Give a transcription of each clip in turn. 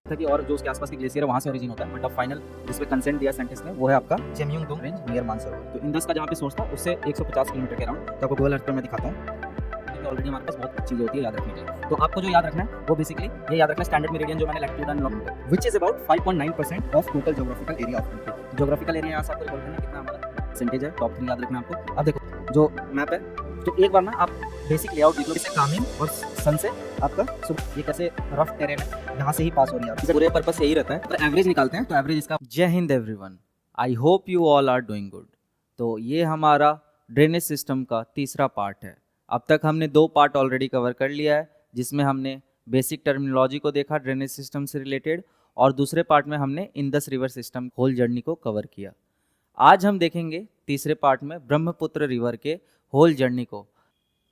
था कि और जो उसके आसपास के ग्लेशियर है वहाँ से ओरिजिन होता है, बट अब फाइनल जिस पे कंसेंट दिया साइंटिस्ट ने वो है आपका चेमयुंगडोंग रेंज नियर मानसरोवर। तो इंडस का जहाँ पे सोर्स था उससे 150 किलोमीटर के अराउंड, तो आपको गूगल अर्थ पर मैं दिखाता हूँ क्योंकि ऑलरेडी हमारे पास बहुत चीज़ें होती है याद रखने के लिए। तो आपको जो याद रखना है वो बेसिकली ये याद रखना है स्टैंडर्ड मेरिडियन जो मैंने latitude and longitude which is about 5.9% of total geographical area of country. Geographical area यहाँ से आपको रिकॉर्ड करना है कितना हमारा परसेंटेज है, टॉप 3 याद रखना है आपको। अब देखो जो मैप है तो एक बार ना आप बेसिक लेआउट देख लो, जैसे कामिंग और सन से आपका ये कैसे रफ टेरेन है यहाँ से ही पास हो रही है आपकी, पूरे पर्पस यही रहता है। तो एवरेज निकालते हैं, तो एवरेज इसका। Jai Hind everyone, I hope you all are doing good. तो ये हमारा ड्रेनेज सिस्टम का तीसरा पार्ट है। अब तक हमने 2 पार्ट ऑलरेडी कवर कर लिया है, जिसमें हमने बेसिक टर्मिनोलॉजी को देखा ड्रेनेज सिस्टम से रिलेटेड, और दूसरे पार्ट में हमने Indus river system whole journey को कवर किया। आज हम देखेंगे तीसरे पार्ट में ब्रह्मपुत्र रिवर के होल जर्नी को।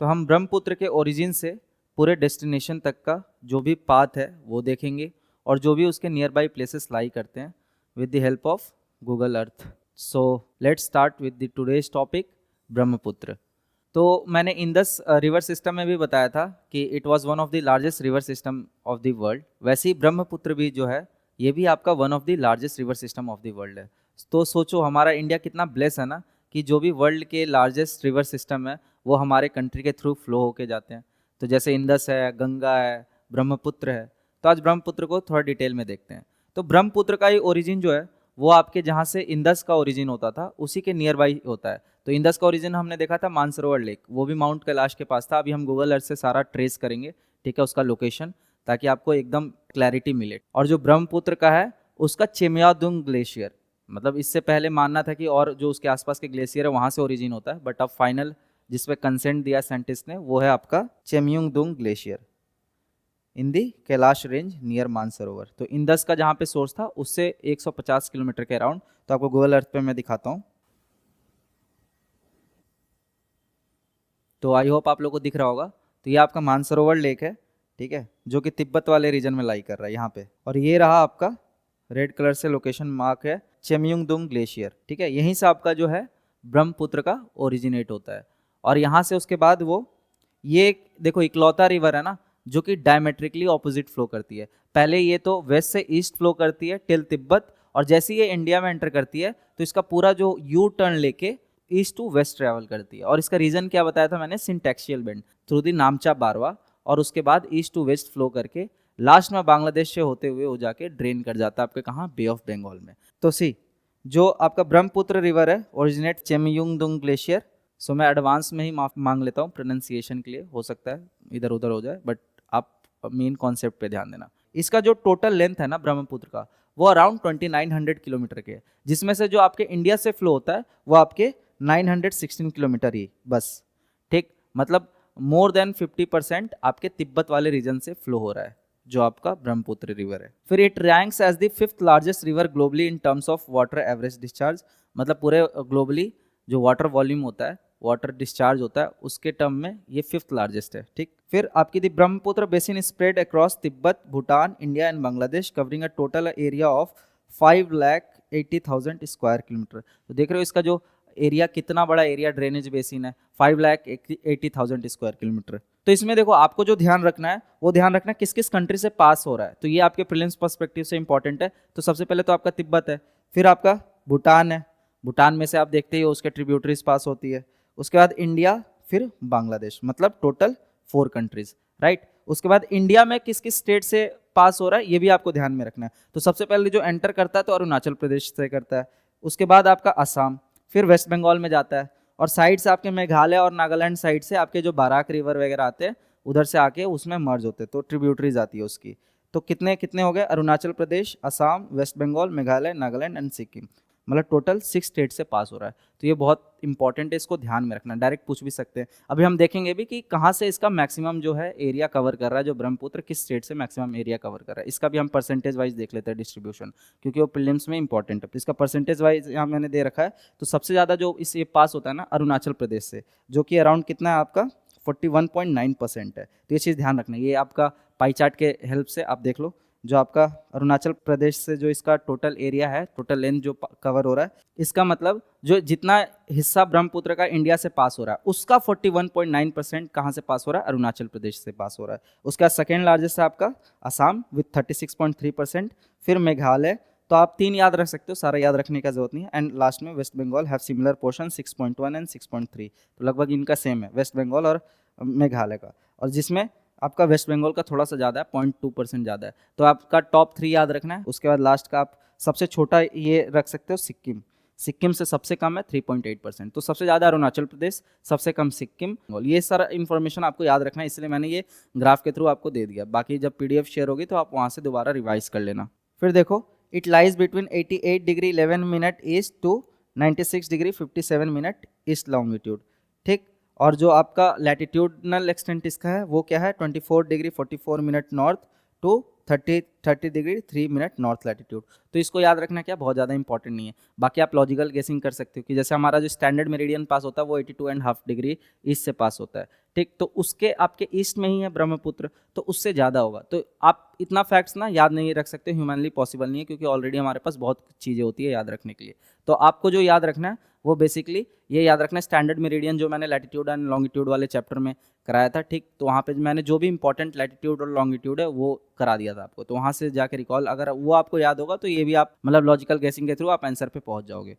तो हम ब्रह्मपुत्र के ओरिजिन से पूरे डेस्टिनेशन तक का जो भी पाथ है वो देखेंगे, और जो भी उसके नियर बाई प्लेसेस लाई करते हैं with the help of Google Earth. So let's start with the today's topic Brahmaputra. तो मैंने इंडस रिवर सिस्टम में भी बताया था कि it was one of the largest river system of the world. वैसे ही ब्रह्मपुत्र भी जो है ये भी आपका one of the largest river system of the world है। तो सोचो हमारा इंडिया कितना ब्लेस है ना कि जो भी वर्ल्ड के लार्जेस्ट रिवर सिस्टम है वो हमारे कंट्री के थ्रू फ्लो होके जाते हैं। तो जैसे इंडस है, गंगा है, ब्रह्मपुत्र है। तो आज ब्रह्मपुत्र को थोड़ा डिटेल में देखते हैं। तो ब्रह्मपुत्र का ही ओरिजिन जो है वो आपके जहाँ से इंडस का ओरिजिन होता था उसी के नियर बाई होता है। तो इंडस का ओरिजिन हमने देखा था मानसरोवर लेक, वो भी माउंट कैलाश के पास था। अभी हम गूगल अर्थ से सारा ट्रेस करेंगे, ठीक है, उसका लोकेशन, ताकि आपको एकदम क्लैरिटी मिले। और जो ब्रह्मपुत्र का है उसका चेमयादुंग ग्लेशियर, मतलब इससे पहले मानना था कि और जो उसके आसपास के ग्लेशियर है वहाँ से ओरिजिन होता है, बट अब फाइनल जिस पे कंसेंट दिया साइंटिस्ट ने वो है आपका चेमयुंगडोंग ग्लेशियर इन दी कैलाश रेंज नियर मानसरोवर। तो इंडस का जहाँ पे सोर्स था उससे 150 किलोमीटर के अराउंड। तो आपको गूगल अर्थ पे मैं दिखाता हूँ। तो आई होप आप लोग को दिख रहा होगा। तो ये आपका मानसरोवर लेक है, ठीक है, जो कि तिब्बत वाले रीजन में लाई कर रहा है यहाँ पे। और ये रहा आपका रेड कलर से लोकेशन मार्क है चेमयुंगडोंग ग्लेशियर, ठीक है। यहीं से आपका जो है ब्रह्मपुत्र का ओरिजिनेट होता है। और यहाँ से उसके बाद वो ये देखो इकलौता रिवर है ना जो कि डायमेट्रिकली ऑपोजिट फ्लो करती है। पहले ये तो वेस्ट से ईस्ट फ्लो करती है टिल तिब्बत, और जैसे ये इंडिया में एंटर करती है तो इसका पूरा जो यू टर्न लेके ईस्ट टू वेस्ट ट्रैवल करती है। और इसका रीजन क्या बताया था मैंने, सिंटैक्सियल बेंड थ्रू दी नामचा बारवा, और उसके बाद ईस्ट टू वेस्ट फ्लो करके लास्ट में बांग्लादेश से होते हुए वो जाके ड्रेन कर जाता है आपके कहाँ, बे ऑफ बंगाल में। तो सी जो आपका ब्रह्मपुत्र रिवर है ओरिजिनेट चेमयुंगडोंग ग्लेशियर। सो मैं एडवांस में ही माफ मांग लेता हूँ प्रोनाउंसिएशन के लिए, हो सकता है इधर उधर हो जाए, बट आप मेन कॉन्सेप्ट पे ध्यान देना। इसका जो टोटल लेंथ है ना ब्रह्मपुत्र का वो अराउंड 2900 किलोमीटर के है, जिसमें से जो आपके इंडिया से फ्लो होता है वो आपके 916 किलोमीटर ही बस, ठीक। मतलब मोर देन 50% आपके तिब्बत वाले रीजन से फ्लो हो रहा है जो आपका ब्रह्मपुत्र रिवर है। फिर it ranks as the 5th largest river globally in terms of water average discharge, मतलब पूरे ग्लोबली जो वाटर वॉल्यूम होता है, वाटर डिस्चार्ज होता है, उसके टर्म में ये 5th लार्जेस्ट है, ठीक। फिर आपकी the Brahmaputra basin spread across Tibet, Bhutan, India and Bangladesh, covering a total area of 5,80,000 square kilometre. तो देख रहे हो इसका जो एरिया कितना बड़ा एरिया ड्रेनेज बेसिन है, 5,80,000 स्क्वायर किलोमीटर। तो इसमें देखो आपको जो ध्यान रखना है वो ध्यान रखना किस किस कंट्री से पास हो रहा है। तो ये आपके प्रीलिम्स पर्सपेक्टिव से इंपॉर्टेंट है। तो सबसे पहले तो आपका तिब्बत है, फिर आपका भूटान है, भूटान में से आप देखते ही हो उसके ट्रिब्यूटरीज पास होती है, उसके बाद इंडिया, फिर बांग्लादेश, मतलब टोटल 4 कंट्रीज, राइट। उसके बाद इंडिया में किस किस स्टेट से पास हो रहा है ये भी आपको ध्यान में रखना है। तो सबसे पहले जो एंटर करता है तो अरुणाचल प्रदेश से करता है, उसके बाद आपका असम, फिर वेस्ट बंगाल में जाता है, और साइड से आपके मेघालय और नागालैंड साइड से आपके जो बाराक रिवर वगैरह आते हैं उधर से आके उसमें मर्ज होते हैं, तो ट्रिब्यूटरीज आती है उसकी। तो कितने कितने हो गए, अरुणाचल प्रदेश, असम, वेस्ट बंगाल, मेघालय, नागालैंड एंड सिक्किम, मतलब टोटल 6 स्टेट से पास हो रहा है। तो ये बहुत इंपॉर्टेंट है, इसको ध्यान में रखना, डायरेक्ट पूछ भी सकते हैं। अभी हम देखेंगे भी कि कहाँ से इसका मैक्सिमम जो है एरिया कवर कर रहा है, जो ब्रह्मपुत्र किस स्टेट से मैक्सिमम एरिया कवर कर रहा है, इसका भी हम परसेंटेज वाइज देख लेते हैं डिस्ट्रीब्यूशन, क्योंकि वो प्रीलिम्स में इंपॉर्टेंट है। तो इसका परसेंटेज वाइज यहाँ मैंने दे रखा है। तो सबसे ज़्यादा जो इस ये पास होता है ना अरुणाचल प्रदेश से, जो कि अराउंड कितना है आपका 41.9% है। तो ये चीज़ ध्यान रखना, ये आपका पाई चार्ट के हेल्प से आप देख लो जो आपका अरुणाचल प्रदेश से जो इसका टोटल एरिया है, टोटल लेंथ जो कवर हो रहा है, इसका मतलब जो जितना हिस्सा ब्रह्मपुत्र का इंडिया से पास हो रहा है उसका 41.9% कहाँ से पास हो रहा है, अरुणाचल प्रदेश से पास हो रहा है। उसका सेकेंड लार्जेस्ट है आपका असम विथ 36.3%, फिर मेघालय। तो आप 3 याद रख सकते हो, सारा याद रखने का जरूरत नहीं है। एंड लास्ट में West Bengal have similar portion 6.1 and 6.3, तो लगभग इनका सेम है वेस्ट बंगाल और मेघालय का, और जिसमें आपका वेस्ट बंगाल का थोड़ा सा ज़्यादा है, 0.2% ज़्यादा है। तो आपका टॉप 3 याद रखना है। उसके बाद लास्ट का आप सबसे छोटा ये रख सकते हो सिक्किम, सिक्किम से सबसे कम है 3.8%। तो सबसे ज़्यादा अरुणाचल प्रदेश, सबसे कम सिक्किम। ये सारा इन्फॉर्मेशन आपको याद रखना है, इसलिए मैंने ये ग्राफ के थ्रू आपको दे दिया। बाकी जब PDF शेयर होगी तो आप वहाँ से दोबारा रिवाइज कर लेना। फिर देखो, it lies between 88 degree 11 minute east to 96 degree 57 minute east longitude, ठीक। और जो आपका लैटिट्यूडनल एक्सटेंट इसका है वो क्या है, 24 degree 44 minute north to 30 degree 3 minute north latitude. तो इसको याद रखना क्या बहुत ज़्यादा इंपॉर्टेंट नहीं है। बाकी आप लॉजिकल गेसिंग कर सकते हो कि जैसे हमारा जो स्टैंडर्ड मेरिडियन पास होता है वो 82.5 डिग्री ईस्ट से पास होता है, ठीक। तो उसके आपके ईस्ट में ही है ब्रह्मपुत्र, तो उससे ज़्यादा होगा। तो आप इतना फैक्ट्स ना याद नहीं रख सकते, ह्यूमनली पॉसिबल नहीं है, क्योंकि ऑलरेडी हमारे पास बहुत चीज़ें होती है याद रखने के लिए। तो आपको जो याद रखना है वो बेसिकली ये याद रखना है, स्टैंडर्ड मेरिडियन जो मैंने लैटिट्यूड एंड लॉन्गिट्यूड वाले चैप्टर में कराया था, ठीक। तो वहाँ पे मैंने जो भी इंपॉर्टेंट लैटिट्यूड और लॉन्गिट्यूड है वो करा दिया था आपको, तो वहाँ से जाके रिकॉल अगर वो आपको याद होगा तो ये भी आप मतलब लॉजिकल गेसिंग के थ्रू आप आंसर पे पहुँच जाओगे।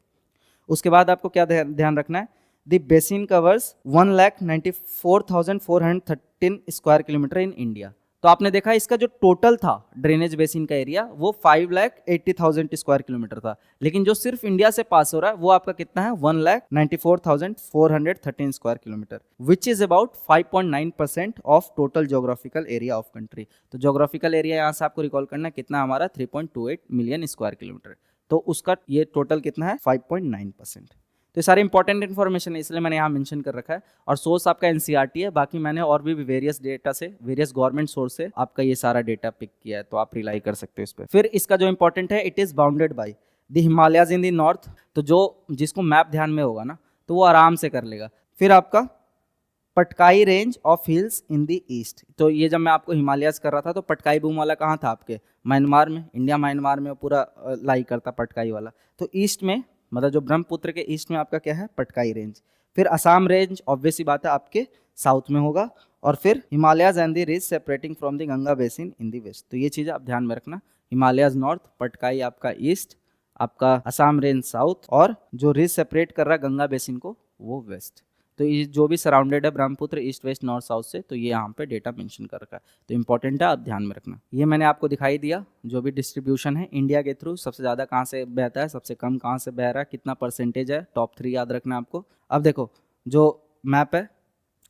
उसके बाद आपको क्या ध्यान रखना है, the basin covers 1,94,413 square kilometre in India. तो आपने देखा इसका जो टोटल था ड्रेनेज बेसिन का एरिया वो 5,80,000 स्क्वायर किलोमीटर था, लेकिन जो सिर्फ इंडिया से पास हो रहा है वो आपका कितना है, 1,94,413 square kilometre, which is about 5.9% of total geographical area of country. तो जोग्राफिकल एरिया यहाँ से आपको रिकॉल करना है कितना, हमारा 3.28 मिलियन स्क्वायर किलोमीटर। तो उसका ये टोटल कितना है, 5.9%। तो ये सारे इंपॉर्टेंट इन्फॉर्मेशन है, इसलिए मैंने यहाँ मेंशन कर रखा है। और सोर्स आपका NCERT है, बाकी मैंने और भी वेरियस डेटा से, वेरियस गवर्नमेंट सोर्स से आपका ये सारा डेटा पिक किया है, तो आप रिलाई कर सकते हो इस पर। फिर इसका जो इंपॉर्टेंट है, it is bounded by the Himalayas in the north. तो जो जिसको मैप ध्यान में होगा ना तो वो आराम से कर लेगा। फिर आपका Patkai range of hills in the east. तो ये जब मैं आपको हिमालयाज कर रहा था तो पटकाई बूम वाला कहाँ था, आपके म्यांमार में, इंडिया म्यांमार में पूरा लाई करता पटकाई वाला। तो ईस्ट में मतलब जो ब्रह्मपुत्र के ईस्ट में आपका क्या है, पटकाई रेंज। फिर असम रेंज ऑब्वियसली बात है आपके साउथ में होगा। और फिर Himalayas and the ridge separating from the Ganga basin in the west. तो ये चीज़ आप ध्यान में रखना, हिमालयाज नॉर्थ, पटकाई आपका ईस्ट, आपका असम रेंज साउथ, और जो रिज सेपरेट कर रहा है गंगा बेसिन को वो वेस्ट। तो ये जो भी सराउंडेड है Brahmaputra east west north south से, तो ये यहाँ पे डेटा मेंशन कर रखा है, तो इंपॉर्टेंट है, आप ध्यान में रखना। ये मैंने आपको दिखाई दिया जो भी डिस्ट्रीब्यूशन है इंडिया के थ्रू, सबसे ज़्यादा कहाँ से बहता है, सबसे कम कहाँ से बह रहा है, कितना परसेंटेज है, टॉप 3 याद रखना है आपको। अब देखो जो मैप है,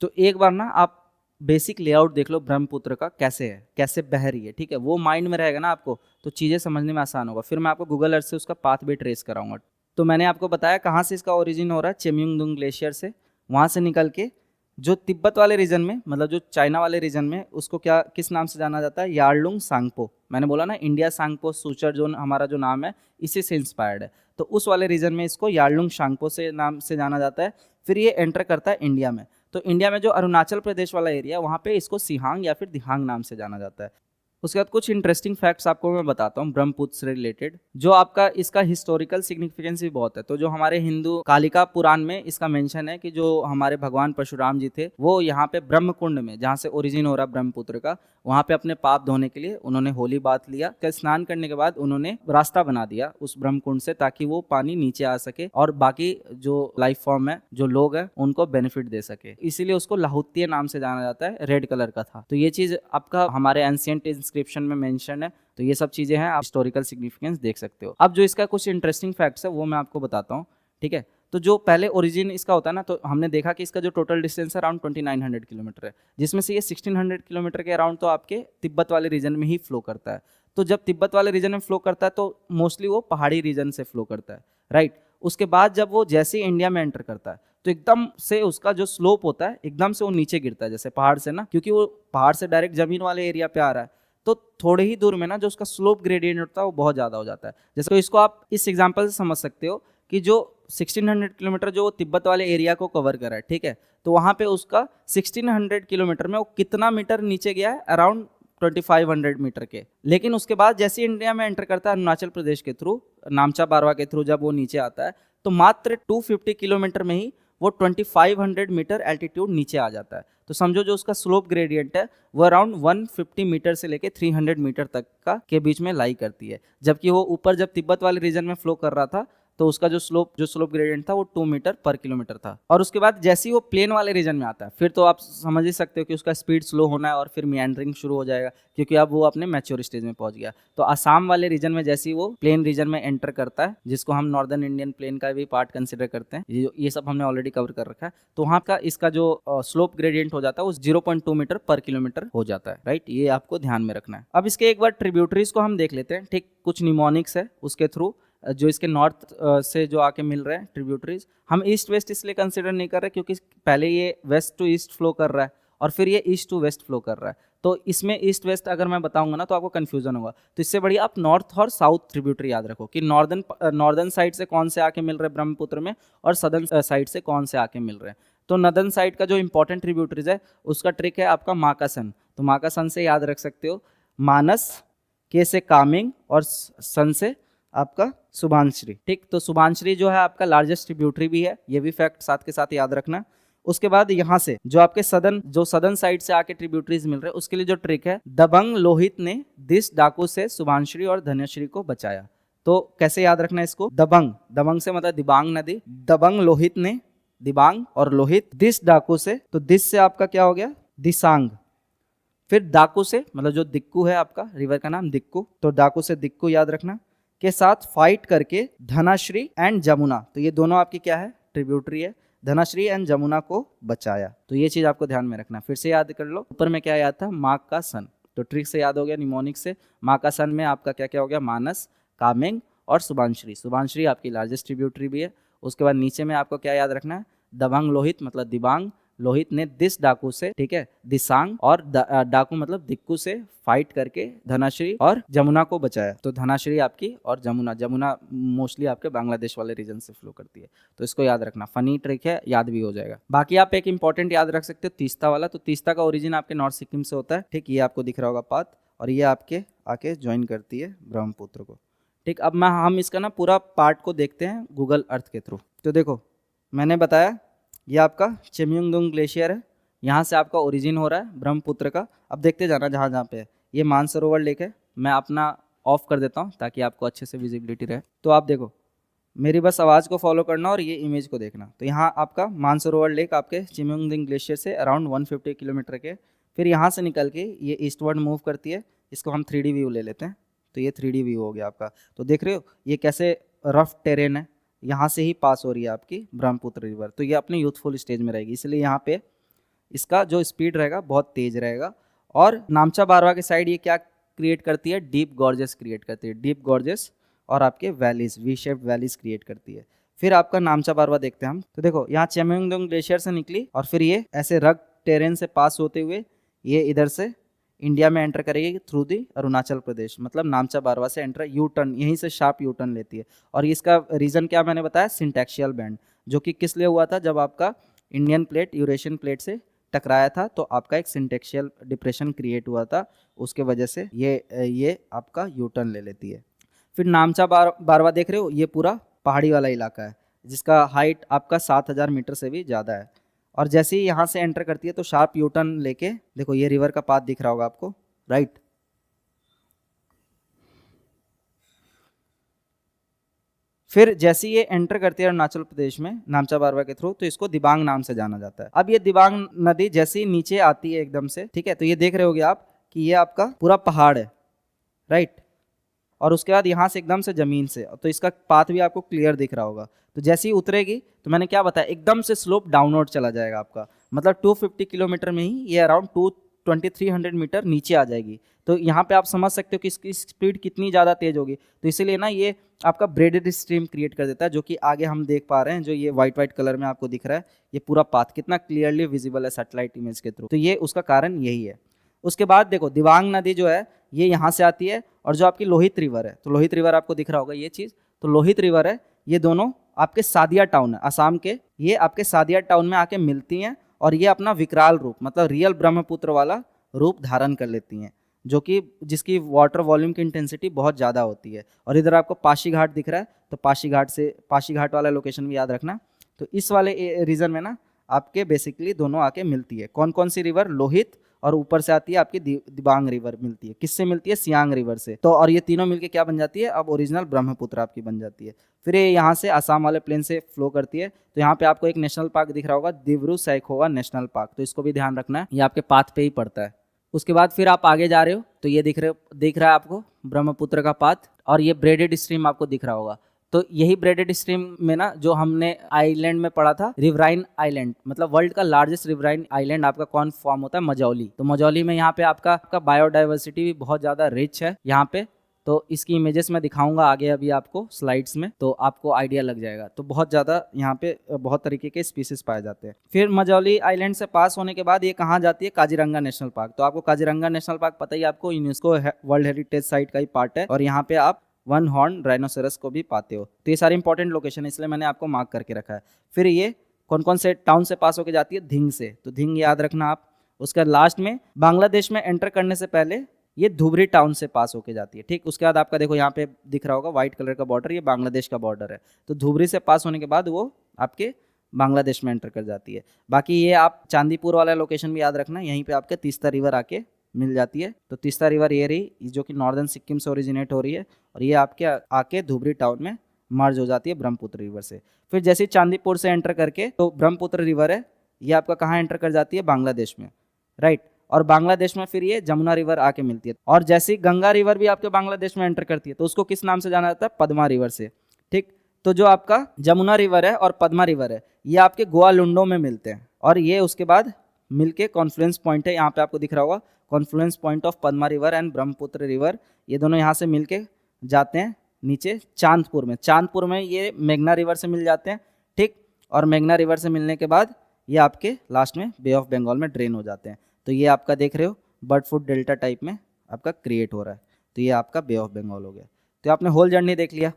तो एक बार ना आप बेसिक लेआउट देख लो ब्रह्मपुत्र का कैसे है, कैसे बह रही है, ठीक है। वो माइंड में रहेगा ना आपको, तो चीज़ें समझने में आसान होगा। फिर मैं आपको गूगल अर्थ से उसका पाथ भी ट्रेस कराऊंगा। तो मैंने आपको बताया कहाँ से इसका ओरिजिन हो रहा है, चेम्युंगडुंग ग्लेशियर से। वहाँ से निकल के जो तिब्बत वाले रीजन में, मतलब जो चाइना वाले रीजन में, उसको क्या किस नाम से जाना जाता है, यार्लुंग सांगपो। मैंने बोला ना इंडिया सांगपो सूचर जो हमारा जो नाम है इसी से इंस्पायर्ड है, तो उस वाले रीजन में इसको यार्लुंग सांगपो से नाम से जाना जाता है। फिर ये एंटर करता है इंडिया में, तो इंडिया में जो अरुणाचल प्रदेश वाला एरिया वहाँ पे इसको सिहांग या फिर दिहांग नाम से जाना जाता है। उसके बाद कुछ इंटरेस्टिंग फैक्ट्स आपको मैं बताता हूँ ब्रह्मपुत्र से रिलेटेड, जो आपका इसका हिस्टोरिकल सिग्निफिकेंस भी बहुत है। तो जो हमारे हिंदू कालिका पुराण में इसका मेंशन है कि जो हमारे भगवान परशुराम जी थे वो यहाँ पे ब्रह्म कुंड में, जहाँ से ओरिजिन हो रहा ब्रह्मपुत्र का, वहाँ पे अपने पाप धोने के लिए उन्होंने होली बात लिया। स्नान करने के बाद उन्होंने रास्ता बना दिया उस ब्रह्म कुंड से, ताकि वो पानी नीचे आ सके और बाकी जो लाइफ फॉर्म है, जो लोग हैं, उनको बेनिफिट दे सके। इसीलिए उसको लाहुत्य नाम से जाना जाता है, रेड कलर का था। तो ये चीज आपका हमारे एंशिएंट इंस्क्रिप्शन में मेंशन है। तो ये सब चीजें हैं, आप हिस्टोरिकल सिग्निफिकेंस देख सकते हो। अब जो इसका कुछ इंटरेस्टिंग फैक्ट्स है वो मैं आपको बताता हूँ, ठीक है। तो जो पहले ओरिजिन इसका होता है ना, तो हमने देखा कि इसका जो टोटल डिस्टेंस है अराउंड 2900 किलोमीटर है, जिसमें से ये 1600 किलोमीटर के अराउंड तो आपके तिब्बत वाले रीजन में ही फ्लो करता है। तो जब तिब्बत वाले रीजन में फ्लो करता है तो मोस्टली वो पहाड़ी रीजन से फ्लो करता है, राइट। उसके बाद जब वो जैसे ही इंडिया में एंटर करता है तो एकदम से उसका जो स्लोप होता है एकदम से वो नीचे गिरता है, जैसे पहाड़ से ना, क्योंकि वो पहाड़ से डायरेक्ट जमीन वाले एरिया पे आ रहा है, तो थोड़े ही दूर में ना जो उसका स्लोप ग्रेडियंट होता है वो बहुत ज़्यादा हो जाता है। जैसे तो इसको आप इस एग्जांपल से समझ सकते हो कि जो 1600 किलोमीटर जो तिब्बत वाले एरिया को कवर कर रहा है, ठीक है, तो वहाँ पे उसका 1600 किलोमीटर में वो कितना मीटर नीचे गया है, अराउंड 2500 मीटर के। लेकिन उसके बाद जैसे इंडिया में एंटर करता है अरुणाचल प्रदेश के थ्रू, नामचा बारवा के थ्रू, जब वो नीचे आता है तो मात्र 250 किलोमीटर में ही वो 2500 मीटर एल्टीट्यूड नीचे आ जाता है। तो समझो जो उसका स्लोप ग्रेडियंट है वो अराउंड 150 मीटर से लेके 300 मीटर तक का के बीच में लाई करती है। जबकि वो ऊपर जब तिब्बत वाले रीजन में फ्लो कर रहा था तो उसका जो स्लोप ग्रेडियंट था वो 2 मीटर पर किलोमीटर था। और उसके बाद जैसे ही वो प्लेन वाले रीजन में आता है फिर तो आप समझ ही सकते हो कि उसका स्पीड स्लो होना है और फिर मियांडरिंग शुरू हो जाएगा, क्योंकि अब वो अपने मैच्योर स्टेज में पहुंच गया। तो असम वाले रीजन में जैसे ही वो प्लेन रीजन में एंटर करता है, जिसको हम नॉर्दर्न इंडियन प्लेन का भी पार्ट कंसिडर करते हैं, ये सब हमने ऑलरेडी कवर कर रखा है, तो वहाँ का इसका जो स्लोप ग्रेडियंट हो जाता है वो 0.2 मीटर पर किलोमीटर हो जाता है। राइट, ये आपको ध्यान में रखना है। अब इसके एक बार ट्रिब्यूटरीज को हम देख लेते हैं। ठीक, कुछ निमोनिक्स है उसके थ्रू जो इसके नॉर्थ से जो आके मिल रहे हैं ट्रिब्यूटरीज। हम ईस्ट वेस्ट इसलिए कंसिडर नहीं कर रहे क्योंकि पहले ये वेस्ट टू ईस्ट फ्लो कर रहा है और फिर ये ईस्ट टू वेस्ट फ्लो कर रहा है। तो इसमें ईस्ट वेस्ट अगर मैं बताऊंगा ना तो आपको कंफ्यूजन होगा। तो इससे बढ़िया आप नॉर्थ और साउथ ट्रिब्यूटरी याद रखो कि नॉर्दर्न साइड से कौन से आके मिल रहे हैं ब्रह्मपुत्र में और सदर्न साइड से कौन से आके मिल रहे हैं। तो नदर्न साइड का जो इंपॉर्टेंट ट्रिब्यूटरीज है उसका ट्रिक है आपका माकासन। तो माकासन से याद रख सकते हो मानस, के से कामिंग और सन से आपका सुभानश्री। ठीक, तो सुभानश्री जो है आपका लार्जेस्ट ट्रिब्यूटरी भी है, ये भी फैक्ट साथ के साथ याद रखना। उसके बाद यहाँ से जो आपके सदर्न साइड से आके ट्रिब्यूटरीज मिल रहे हैं उसके लिए जो ट्रिक है, दबंग लोहित ने दिस डाकू से सुभानश्री और धन्यश्री को बचाया। तो कैसे याद रखना है इसको, दबंग से मतलब दिबांग नदी, दबंग लोहित ने, दिबांग और लोहित, दिस डाकू से, तो दिस से आपका क्या हो गया दिसांग, फिर डाकू से मतलब जो दिक्कू है आपका रिवर का नाम दिक्कू, तो डाकू से दिक्कू याद रखना, के साथ फाइट करके धनाश्री एंड जमुना, तो ये दोनों आपकी क्या है ट्रिब्यूटरी है, धनाश्री एंड जमुना को बचाया। तो ये चीज आपको ध्यान में रखना। फिर से याद कर लो, ऊपर में क्या याद था माँ का सन, तो ट्रिक से याद हो गया निमोनिक से। माँ का सन में आपका क्या क्या हो गया मानस, कामेंग और सुभानश्री आपकी लार्जेस्ट ट्रिब्यूटरी भी है। उसके बाद नीचे में आपको क्या याद रखना है, दबंग लोहित मतलब दिबांग लोहित ने दिस डाकू से, ठीक है, दिसांग और डाकू मतलब दिक्कू से फाइट करके धनाश्री और जमुना को बचाया। तो धनाश्री आपकी और जमुना मोस्टली आपके बांग्लादेश वाले रीजन से फ्लो करती है, तो इसको याद रखना। फनी ट्रिक है, याद भी हो जाएगा। बाकी आप एक इंपॉर्टेंट याद रख सकते हो तीस्ता वाला, तो तीस्ता का ओरिजिन आपके नॉर्थ सिक्किम से होता है। ठीक, ये आपको दिख रहा होगा पाथ, और ये आपके आके ज्वाइन करती है ब्रह्मपुत्र को। ठीक, अब हम इसका ना पूरा पार्ट को देखते हैं गूगल अर्थ के थ्रू। तो देखो मैंने बताया ये आपका चेम्युंगडुंग ग्लेशियर है, यहाँ से आपका ओरिजिन हो रहा है ब्रह्मपुत्र का। अब देखते जाना जहाँ जहाँ पे है। ये मानसरोवर लेक है, मैं अपना ऑफ कर देता हूँ ताकि आपको अच्छे से विजिबिलिटी रहे। तो आप देखो, मेरी बस आवाज़ को फॉलो करना और ये इमेज को देखना। तो यहाँ आपका मानसरोवर लेक आपके चेम्युंगडुंग ग्लेशियर से अराउंड 150 किलोमीटर के, फिर यहाँ से निकल के ये ईस्टवर्ड मूव करती है। इसको हम 3D व्यू ले लेते हैं। तो ये 3D व्यू हो गया आपका। तो देख रहे हो ये कैसे रफ टेरेन है, यहाँ से ही पास हो रही है आपकी ब्रह्मपुत्र रिवर। तो ये अपने यूथफुल स्टेज में रहेगी, इसलिए यहाँ पे इसका जो स्पीड रहेगा बहुत तेज रहेगा। और नामचा बारवा के साइड ये क्या क्रिएट करती है, डीप गॉर्जेस क्रिएट करती है, डीप गॉर्जेस और आपके valleys, V shaped valleys create करती है। फिर आपका नामचा बारवा देखते हैं हम। तो देखो यहाँ चेम्युंगडुंग ग्लेशियर से निकली और फिर ये ऐसे रग टेरेन से पास होते हुए ये इधर से इंडिया में एंटर करेगी थ्रू दी अरुणाचल प्रदेश, मतलब नामचा बारवा से एंटर, यू टर्न, यहीं से शार्प यू टर्न लेती है। और इसका रीज़न क्या मैंने बताया, सिंटैक्शियल बैंड, जो कि किस लिए हुआ था, जब आपका इंडियन प्लेट यूरेशियन प्लेट से टकराया था तो आपका एक सिंटैक्शियल डिप्रेशन क्रिएट हुआ था, उसके वजह से ये आपका यू टर्न ले लेती है। फिर नामचा बारवा देख रहे हो, ये पूरा पहाड़ी वाला इलाका है जिसका हाइट आपका 7000 मीटर से भी ज़्यादा है। और जैसे ही यहाँ से एंटर करती है तो शार्प यू टर्न लेके, देखो ये रिवर का पाथ दिख रहा होगा आपको, राइट। फिर जैसे ये एंटर करती है अरुणाचल प्रदेश में नामचा बारवा के थ्रू, तो इसको दिबांग नाम से जाना जाता है। अब ये दिबांग नदी जैसे ही नीचे आती है एकदम से, ठीक है, तो ये देख रहे होगे आप कि ये आपका पूरा पहाड़ है, राइट। और उसके बाद यहाँ से एकदम से ज़मीन से, तो इसका पाथ भी आपको क्लियर दिख रहा होगा। तो जैसे ही उतरेगी तो मैंने क्या बताया, एकदम से स्लोप डाउनवर्ड चला जाएगा आपका, मतलब 250 किलोमीटर में ही ये अराउंड 2300 मीटर नीचे आ जाएगी। तो यहाँ पे आप समझ सकते हो कि इसकी स्पीड कितनी ज़्यादा तेज होगी। तो इसीलिए ना ये आपका ब्रेडेड स्ट्रीम क्रिएट कर देता है, जो कि आगे हम देख पा रहे हैं, जो ये वाइट कलर में आपको दिख रहा है, ये पूरा पाथ कितना क्लियरली विजिबल है सैटेलाइट इमेज के थ्रू। तो ये उसका कारण यही है। उसके बाद देखो दिबांग नदी जो है ये यहाँ से आती है, और जो आपकी लोहित रिवर है, तो लोहित रिवर आपको दिख रहा होगा ये चीज़, तो लोहित रिवर है, ये दोनों आपके सादिया टाउन है असम के, ये आपके सादिया टाउन में आके मिलती हैं और ये अपना विकराल रूप मतलब रियल ब्रह्मपुत्र वाला रूप धारण कर लेती हैं। जो कि जिसकी वाटर वॉल्यूम की इंटेंसिटी बहुत ज़्यादा होती है। और इधर आपको पाशी घाट दिख रहा है, तो पाशी घाट वाला लोकेशन भी याद रखना। तो इस वाले रीजन में ना आपके बेसिकली दोनों आके मिलती है। कौन कौन सी रिवर? लोहित, और ऊपर से आती है आपकी दिबांग रिवर मिलती है। किससे मिलती है? सियांग रिवर से। तो और ये तीनों मिलके क्या बन जाती है? अब ओरिजिनल ब्रह्मपुत्र आपकी बन जाती है। फिर ये यहाँ से आसाम वाले प्लेन से फ्लो करती है। तो यहाँ पे आपको एक नेशनल पार्क दिख रहा होगा, दिब्रू सैखोवा नेशनल पार्क, तो इसको भी ध्यान रखना है, ये आपके पाथ पे ही पड़ता है। उसके बाद फिर आप आगे जा रहे हो तो ये दिख रहा है आपको ब्रह्मपुत्र का पाथ, और ये ब्रेडेड स्ट्रीम आपको दिख रहा होगा। तो यही ब्रेडेड स्ट्रीम में ना जो हमने आइलैंड में पढ़ा था, रिवराइन आइलैंड, मतलब वर्ल्ड का लार्जेस्ट रिवराइन आइलैंड आपका कौन फॉर्म होता है? मजौली। तो मजौली में यहाँ पे आपका बायोडाइवर्सिटी भी बहुत ज़्यादा रिच है यहाँ पे। तो इसकी इमेजेस मैं दिखाऊंगा आगे अभी आपको स्लाइड्स में, तो आपको आइडिया लग जाएगा। तो बहुत ज़्यादा यहाँ पे बहुत तरीके के स्पीसीज पाए जाते हैं। फिर मजौली आइलैंड से पास होने के बाद ये कहाँ जाती है? Kaziranga national park. तो आपको काजीरंगा नेशनल पार्क पता ही, आपको यूनेस्को वर्ल्ड हेरिटेज साइट का ही पार्ट है, और यहाँ पे आप वन हॉर्न राइनोसेरस को भी पाते हो। तो ये सारी इंपॉर्टेंट लोकेशन है, इसलिए मैंने आपको मार्क करके रखा है। फिर ये कौन कौन से टाउन से पास होके जाती है? धिंग से। तो धिंग याद रखना आप। उसके लास्ट में बांग्लादेश में एंटर करने से पहले ये धुबरी टाउन से पास होके जाती है, ठीक। उसके बाद आपका देखो यहाँ पे दिख रहा होगा व्हाइट कलर का बॉर्डर, ये बांग्लादेश का बॉर्डर है। तो धुबरी से पास होने के बाद वो आपके बांग्लादेश में एंटर कर जाती है। बाकी ये आप चांदीपुर वाला लोकेशन भी याद रखना, यहीं पे आपके तीस्ता रिवर आके मिल जाती है। तो तीस्ता रिवर ये रही, जो कि नॉर्दर्न सिक्किम से ओरिजिनेट हो रही है, और ये आपके आके धुबरी टाउन में मर्ज हो जाती है ब्रह्मपुत्र रिवर से। फिर जैसे ही चांदीपुर से एंटर करके, तो ब्रह्मपुत्र रिवर है, ये आपका कहाँ एंटर कर जाती है? बांग्लादेश में, राइट। और बांग्लादेश में फिर ये जमुना रिवर आके मिलती है। और जैसे ही गंगा रिवर भी आपके बांग्लादेश में एंटर करती है, तो उसको किस नाम से जाना जाता है? पद्मा रिवर से, ठीक। तो जो आपका जमुना रिवर है और पद्मा रिवर है, ये आपके गोवालुंडो में मिलते हैं, और ये उसके बाद मिलके कॉन्फ्लुएंस पॉइंट है, यहाँ पे आपको दिख रहा होगा Confluence point of Padma river and Brahmaputra river. ये दोनों यहाँ से मिलके जाते हैं नीचे चांदपुर में। चांदपुर में ये मेघना रिवर से मिल जाते हैं, ठीक। और मेघना रिवर से मिलने के बाद ये आपके लास्ट में बे ऑफ बंगाल में ड्रेन हो जाते हैं। तो ये आपका देख रहे हो बर्ड फूड डेल्टा टाइप में आपका क्रिएट हो रहा है। तो ये आपका बे ऑफ बंगाल हो गया। तो आपने होल जर्नी देख लिया।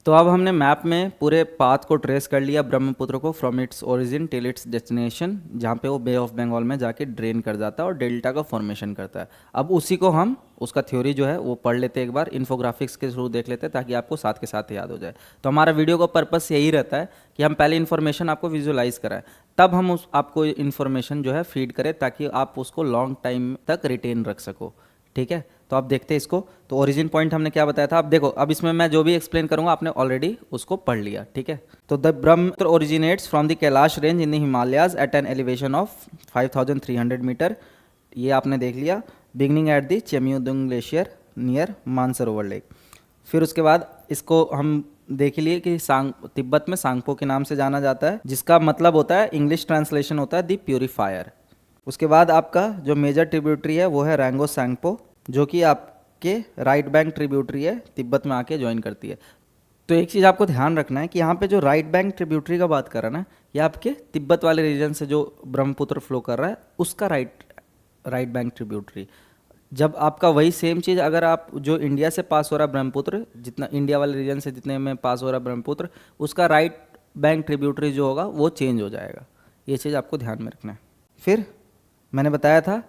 तो अब हमने मैप में पूरे पाथ को ट्रेस कर लिया ब्रह्मपुत्र को, from its origin till it's destination, जहाँ पे वो बे ऑफ बंगाल में जाके ड्रेन कर जाता है और डेल्टा का फॉर्मेशन करता है। अब उसी को हम उसका थ्योरी जो है वो पढ़ लेते हैं, एक बार इन्फोग्राफिक्स के थ्रू देख लेते हैं, ताकि आपको साथ के साथ याद हो जाए। तो हमारा वीडियो का पर्पस यही रहता है कि हम पहले इन्फॉर्मेशन आपको विजुअलाइज कराएं, तब हम आपको इन्फॉर्मेशन जो है फीड करें, ताकि आप उसको लॉन्ग टाइम तक रिटेन रख सको, ठीक है। तो आप देखते हैं इसको। तो ओरिजिन पॉइंट हमने क्या बताया था, अब देखो, अब इसमें मैं जो भी एक्सप्लेन करूंगा आपने ऑलरेडी उसको पढ़ लिया, ठीक है। तो the Brahmaputra originates from the Kailash range in the Himalayas at an elevation of 5300 metre, ये आपने देख लिया, beginning at the Chemayungdung glacier near Mansarovar lake. फिर उसके बाद इसको हम देख लिए कि तिब्बत में सांगपो के नाम से जाना जाता है, जिसका मतलब होता है, इंग्लिश ट्रांसलेशन होता है द प्यूरीफायर। उसके बाद आपका जो मेजर ट्रिब्यूटरी है वो है रैंगो सांगपो, जो कि आपके राइट बैंक ट्रिब्यूटरी है, तिब्बत में आके ज्वाइन करती है। तो एक चीज़ आपको ध्यान रखना है कि यहाँ पे जो राइट बैंक ट्रिब्यूटरी का बात कर रहा है ना, ये आपके तिब्बत वाले रीजन से जो ब्रह्मपुत्र फ्लो कर रहा है उसका राइट बैंक ट्रिब्यूटरी। जब आपका वही सेम चीज़ अगर आप जो इंडिया से पास हो रहा है ब्रह्मपुत्र, जितना इंडिया वाले रीजन से जितने में पास हो रहा है ब्रह्मपुत्र, उसका राइट बैंक ट्रिब्यूटरी जो होगा वो चेंज हो जाएगा। ये चीज़ आपको ध्यान में रखना है। फिर मैंने बताया था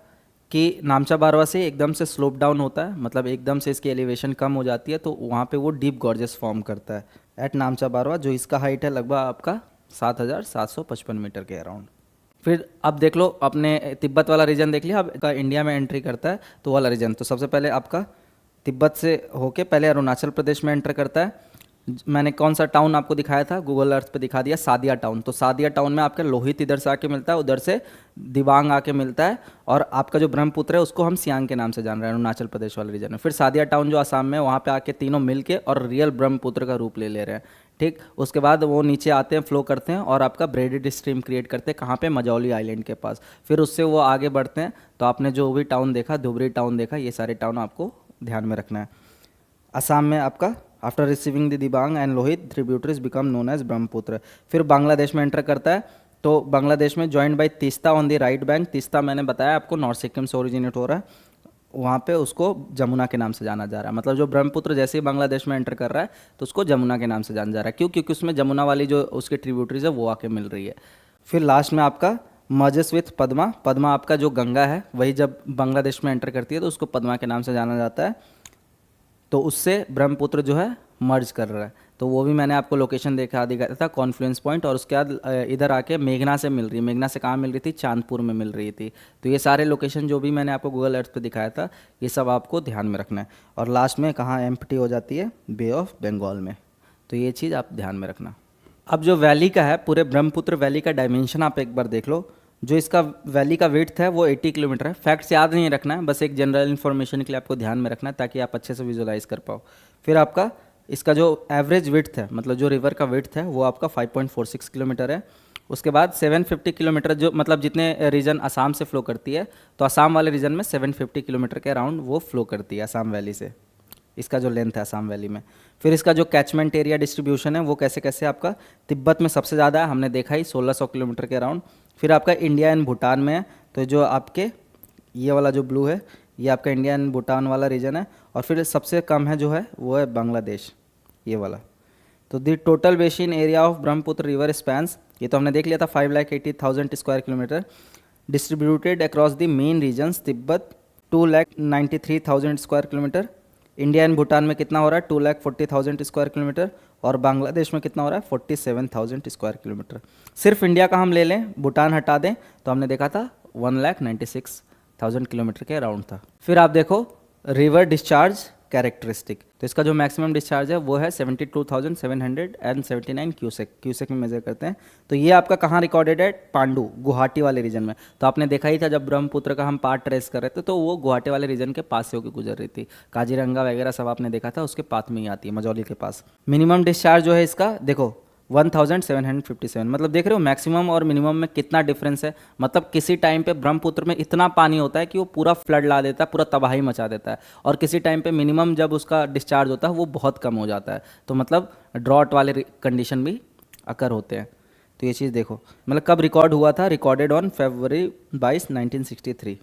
कि नामचा बारवा से एकदम से स्लोप डाउन होता है, मतलब एकदम से इसकी एलिवेशन कम हो जाती है, तो वहाँ पे वो डीप गॉर्जेस फॉर्म करता है एट नामचा बारवा, जो इसका हाइट है लगभग आपका 7755 मीटर के अराउंड। फिर अब देख लो, अपने तिब्बत वाला रीजन देख लिया, अब इंडिया में एंट्री करता है तो वाला रीजन। तो सबसे पहले आपका तिब्बत से होके पहले अरुणाचल प्रदेश में एंटर करता है। मैंने कौन सा टाउन आपको दिखाया था, गूगल अर्थ पे दिखा दिया, सादिया टाउन। तो सादिया टाउन में आपका लोहित इधर से आके मिलता है, उधर से दिबांग आके मिलता है, और आपका जो ब्रह्मपुत्र है उसको हम सियांग के नाम से जान रहे हैं अरुणाचल प्रदेश वाले रीजन में। फिर सादिया टाउन जो असम में है, वहाँ पे आके तीनों मिलके और रियल ब्रह्मपुत्र का रूप ले ले रहे हैं, ठीक। उसके बाद वो नीचे आते हैं, फ्लो करते हैं, और आपका ब्रेडेड स्ट्रीम क्रिएट करते हैं, कहाँ पे? मजौली आइलैंड के पास। फिर उससे वो आगे बढ़ते हैं, तो आपने जो भी टाउन देखा, धुबरी टाउन देखा, ये सारे टाउन आपको ध्यान में रखना है। असम में आपका after receiving the Dibang and Lohit tributaries become known as Brahmaputra. फिर बांग्लादेश में एंटर करता है, तो बांग्लादेश में joined by Teesta on the right bank. Teesta मैंने बताया आपको नॉर्थ सिक्किम से ओरिजिनेट हो रहा है, वहाँ पे उसको जमुना के नाम से जाना जा रहा है। मतलब जो ब्रह्मपुत्र जैसे ही बांग्लादेश में एंटर कर रहा है तो उसको जमुना के नाम से जाना जा रहा है। क्यों? क्योंकि उसमें जमुना वाली जो उसकी ट्रिब्यूटरीज है वो आके मिल रही है। फिर लास्ट में आपका मर्जेस विथ पद्मा। पद्मा आपका जो गंगा है वही जब बांग्लादेश में एंटर करती है तो उसको पद्मा के नाम से जाना जाता है, तो उससे ब्रह्मपुत्र जो है मर्ज कर रहा है। तो वो भी मैंने आपको लोकेशन दिखाया था, कॉन्फ्लुएंस पॉइंट, और उसके बाद इधर आके मेघना से मिल रही है। मेघना से कहाँ मिल रही थी? चांदपुर में मिल रही थी। तो ये सारे लोकेशन जो भी मैंने आपको गूगल अर्थ पे दिखाया था ये सब आपको ध्यान में रखना है। और लास्ट में कहाँ एम्प्टी हो जाती है? बे ऑफ बंगाल में। तो ये चीज़ आप ध्यान में रखना। अब जो वैली का है, पूरे ब्रह्मपुत्र वैली का डायमेंशन आप एक बार देख लो। जो इसका वैली का विड्थ है वो 80 किलोमीटर है। फैक्ट्स याद नहीं रखना है, बस एक जनरल इन्फॉर्मेशन के लिए आपको ध्यान में रखना है ताकि आप अच्छे से विजुलाइज कर पाओ। फिर आपका इसका जो एवरेज विड्थ है, मतलब जो रिवर का विड्थ है वो आपका 5.46 किलोमीटर है। उसके बाद 750 किलोमीटर, जो मतलब जितने रीजन असम से फ्लो करती है, तो असम वाले रीजन में 750 किलोमीटर के अराउंड वो फ्लो करती है असम वैली से। इसका जो लेंथ है असम वैली में। फिर इसका जो कैचमेंट एरिया डिस्ट्रीब्यूशन है वो कैसे कैसे आपका तिब्बत में सबसे ज़्यादा है, हमने देखा ही 1600 किलोमीटर के अराउंड। फिर आपका इंडिया एंड भूटान में है, तो जो आपके ये वाला जो ब्लू है ये आपका इंडिया एंड भूटान वाला रीजन है। और फिर सबसे कम है जो है वो है बांग्लादेश, ये वाला। तो the total basin area of Brahmaputra river spans, ये तो हमने देख लिया था, 5,80,000 square kilometre, distributed across the main regions. Tibet 2,93,000 square kilometre. India and Bhutan में कितना हो रहा है? 2,40,000 स्क्वायर किलोमीटर। और बांग्लादेश में कितना हो रहा है? 47,000 स्क्वायर किलोमीटर। सिर्फ इंडिया का हम ले लें, भूटान हटा दें, तो हमने देखा था 1,96,000 किलोमीटर के अराउंड था। फिर आप देखो रिवर डिस्चार्ज कैरेक्टरिस्टिक, तो इसका जो मैक्सिमम डिस्चार्ज है वो है 72,779 क्यूसेक में मेजर करते हैं। तो ये आपका कहाँ रिकॉर्डेड है? पांडु, गुवाहाटी वाले रीजन में। तो आपने देखा ही था जब ब्रह्मपुत्र का हम पार्ट ट्रेस कर रहे थे तो वो गुवाहाटी वाले रीजन के पास से होकर गुजर रही थी। काजीरंगा वगैरह सब आपने देखा था उसके पास में ही आती है, मजौली के पास। मिनिमम डिस्चार्ज जो है इसका देखो 1757, मतलब देख रहे हो मैक्सिमम और मिनिमम में कितना डिफरेंस है। मतलब किसी टाइम पे ब्रह्मपुत्र में इतना पानी होता है कि वो पूरा फ्लड ला देता है, पूरा तबाही मचा देता है, और किसी टाइम पे मिनिमम जब उसका डिस्चार्ज होता है वो बहुत कम हो जाता है। तो मतलब ड्रॉट वाले कंडीशन भी अकर होते हैं। तो ये चीज़ देखो, मतलब कब रिकॉर्ड हुआ था? Recorded on February 22, 1963।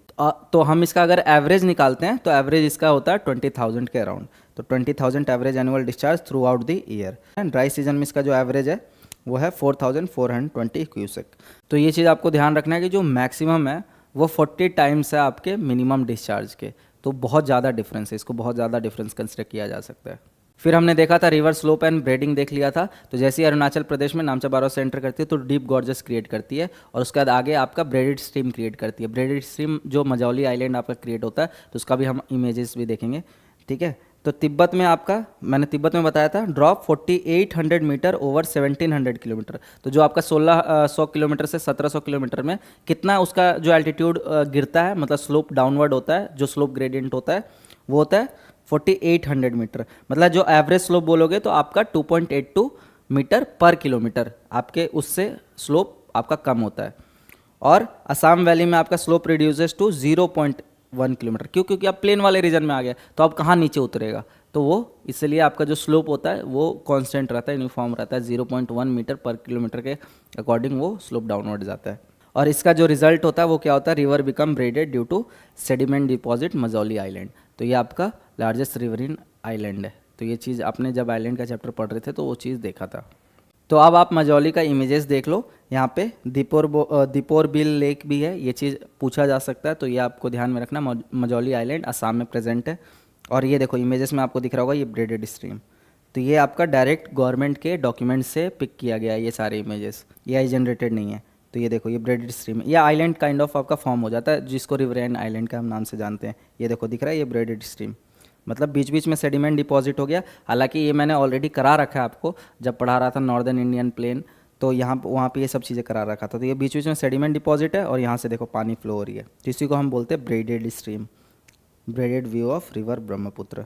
तो हम इसका अगर एवरेज निकालते हैं तो एवरेज इसका होता है 20,000 के अराउंड। तो 20,000 average annual discharge through out the year. And dry season में इसका जो एवरेज है वो है 4,420 क्यूसेक। तो ये चीज़ आपको ध्यान रखना है कि जो मैक्सिमम है वो 40 टाइम्स है आपके मिनिमम डिस्चार्ज के। तो बहुत ज़्यादा डिफरेंस है, इसको बहुत ज़्यादा डिफरेंस कंसिडर किया जा सकता है। फिर हमने देखा था रिवर स्लोप एंड ब्रेडिंग देख लिया था। तो जैसे ही अरुणाचल प्रदेश में नामचा बारो से एंटर करती है तो डीप गॉर्जस क्रिएट करती है, और उसके बाद आगे आपका ब्रेडेड स्ट्रीम क्रिएट करती है। ब्रेडेड स्ट्रीम जो मजौली आइलैंड आपका क्रिएट होता है तो उसका भी हम इमेजेस भी देखेंगे, ठीक है। तो तिब्बत में आपका, मैंने तिब्बत में बताया था, ड्रॉप 4800 मीटर ओवर 1700 किलोमीटर। तो जो आपका 1600 किलोमीटर से 1700 किलोमीटर में कितना उसका जो एल्टीट्यूड गिरता है, मतलब स्लोप डाउनवर्ड होता है, जो स्लोप ग्रेडियंट होता है वो होता है 4800 मीटर। मतलब जो एवरेज स्लोप बोलोगे तो आपका 2.82 मीटर पर किलोमीटर आपके उससे स्लोप आपका कम होता है। और असम वैली में आपका स्लोप रिड्यूसेस टू 0.1 किलोमीटर। क्यों? क्योंकि आप प्लेन वाले रीजन में आ गया तो अब कहाँ नीचे उतरेगा, तो वो इसलिए आपका जो स्लोप होता है वो कांस्टेंट रहता है, यूनिफॉर्म रहता है। 0.1 मीटर पर किलोमीटर के अकॉर्डिंग वो स्लोप डाउनवर्ड जाता है। और इसका जो रिजल्ट होता है वो क्या होता है? River become braided due to sediment deposit Majuli island. तो ये आपका लार्जेस्ट रिवरिन आइलैंड है। तो ये चीज़ आपने जब आइलैंड का चैप्टर पढ़ रहे थे तो वो चीज़ देखा था। तो अब आप मजौली का इमेजेस देख लो। यहाँ पे दीपोर बिल लेक भी है, ये चीज़ पूछा जा सकता है, तो ये आपको ध्यान में रखना। मजौली आइलैंड असम में प्रेजेंट है। और ये देखो इमेजेस में आपको दिख रहा होगा ये ब्रेडेड स्ट्रीम। तो ये आपका डायरेक्ट गवर्नमेंट के डॉक्यूमेंट से पिक किया गया है ये सारे इमेजेस, ये AI जनरेटेड नहीं है। तो ये देखो ये ब्रेडेड स्ट्रीम, ये आइलैंड काइंड ऑफ आपका फॉर्म हो जाता है जिसको रिवरेन आइलैंड का हम नाम से जानते हैं। ये देखो दिख रहा है ये ब्रेडेड स्ट्रीम, मतलब बीच बीच में सेडिमेंट डिपॉजिट हो गया। हालांकि ये मैंने ऑलरेडी करा रखा है आपको जब पढ़ा रहा था नॉर्दर्न इंडियन प्लेन, तो वहाँ पे ये सब चीज़ें करा रखा था। तो ये बीच बीच में सेडिमेंट डिपॉजिट है और यहाँ से देखो पानी फ्लो हो रही है, तो इसी को हम बोलते हैं braided stream, braided view of river Brahmaputra.